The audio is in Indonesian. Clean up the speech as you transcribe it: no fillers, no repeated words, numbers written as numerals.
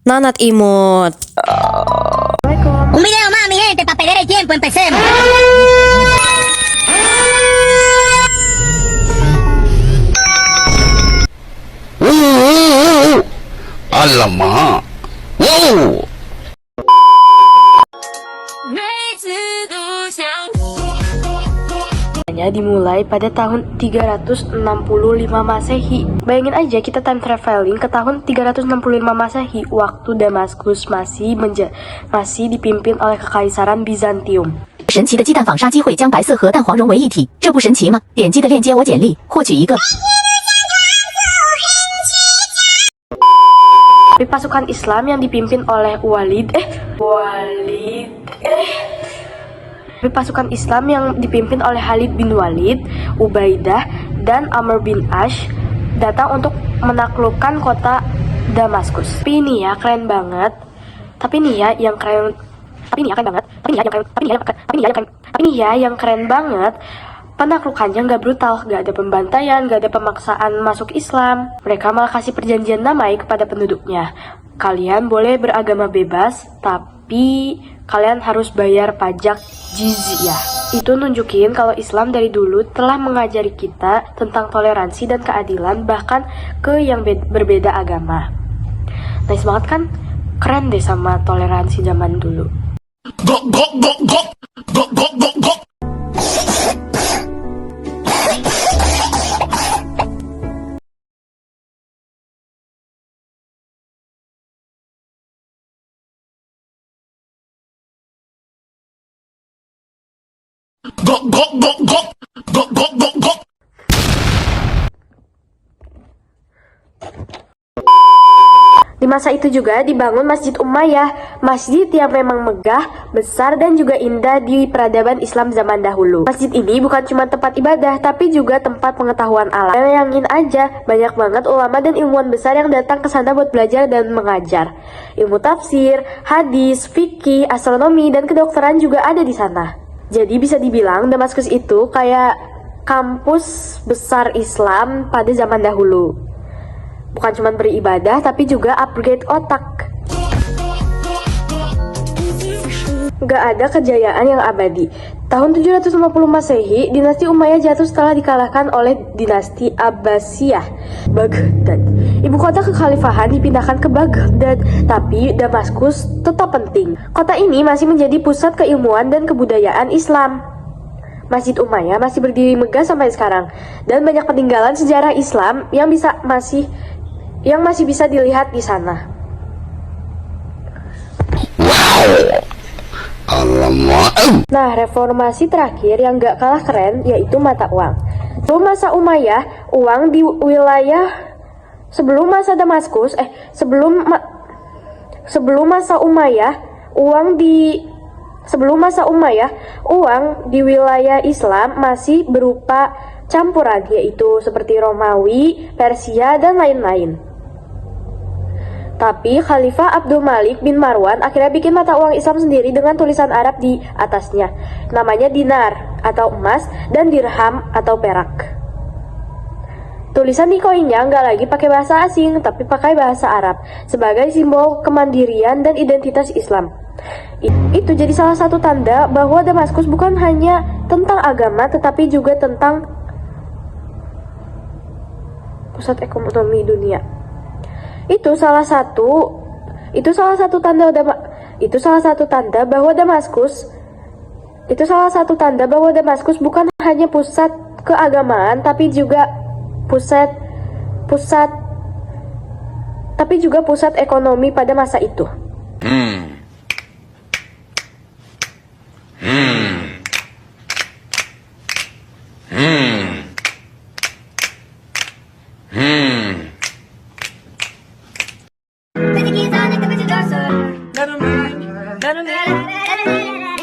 Nanat imut. Un video más, mi gente, para perder el tiempo, empecemos. Alamak. Wow. Dimulai pada tahun 365 Masehi. Bayangin aja kita time traveling ke tahun 365 Masehi, waktu Damaskus masih dipimpin oleh Kekaisaran Bizantium. 神奇的鸡蛋纺纱机会将白色和蛋黄融为一体，这不神奇吗？点击的链接我简历，获取一个。 Tapi pasukan Islam yang dipimpin oleh pasukan Islam yang dipimpin oleh Khalid bin Walid, Ubaidah, dan Amr bin Ash datang untuk menaklukkan kota Damaskus. Tapi ini ya keren banget. Tapi ini ya yang keren banget. Penaklukannya nggak brutal, nggak ada pembantaian, nggak ada pemaksaan masuk Islam. Mereka malah kasih perjanjian damai kepada penduduknya. Kalian boleh beragama bebas, tapi kalian harus bayar pajak jizyah. Itu nunjukin kalau Islam dari dulu telah mengajari kita tentang toleransi dan keadilan, bahkan ke yang berbeda agama. Nice banget kan? Keren deh sama toleransi zaman dulu. Di masa itu juga dibangun Masjid Umayyah, masjid yang memang megah, besar, dan juga indah di peradaban Islam zaman dahulu. Masjid ini bukan cuma tempat ibadah, tapi juga tempat pengetahuan alam. Bayangin aja, banyak banget ulama dan ilmuwan besar yang datang ke sana buat belajar dan mengajar. Ilmu tafsir, hadis, fikih, astronomi, dan kedokteran juga ada di sana. Jadi bisa dibilang Damaskus itu kayak kampus besar Islam pada zaman dahulu. Bukan cuma beribadah, tapi juga upgrade otak. Gak ada kejayaan yang abadi. Tahun 750 Masehi, dinasti Umayyah jatuh setelah dikalahkan oleh dinasti Abbasiyah, Baghdad. Ibu kota kekhalifahan dipindahkan ke Baghdad, tapi Damaskus tetap penting. Kota ini masih menjadi pusat keilmuan dan kebudayaan Islam. Masjid Umayyah masih berdiri megah sampai sekarang, dan banyak peninggalan sejarah Islam yang masih bisa dilihat di sana. Wow. Alamak. Nah, reformasi terakhir yang gak kalah keren yaitu mata uang. Sebelum masa Umayyah, uang di wilayah sebelum masa Umayyah, uang di wilayah Islam masih berupa campuran, yaitu seperti Romawi, Persia, dan lain-lain. Tapi Khalifah Abdul Malik bin Marwan akhirnya bikin mata uang Islam sendiri dengan tulisan Arab di atasnya. Namanya dinar atau emas dan dirham atau perak. Tulisan di koinnya nggak lagi pakai bahasa asing, tapi pakai bahasa Arab sebagai simbol kemandirian dan identitas Islam. Itu jadi salah satu tanda bahwa Damaskus bukan hanya tentang agama, tetapi juga tentang pusat ekonomi dunia. Itu salah satu tanda bahwa Damaskus bukan hanya pusat keagamaan, tapi juga pusat ekonomi pada masa itu. Put the keys on, like the bitch is awesome. Let 'em in.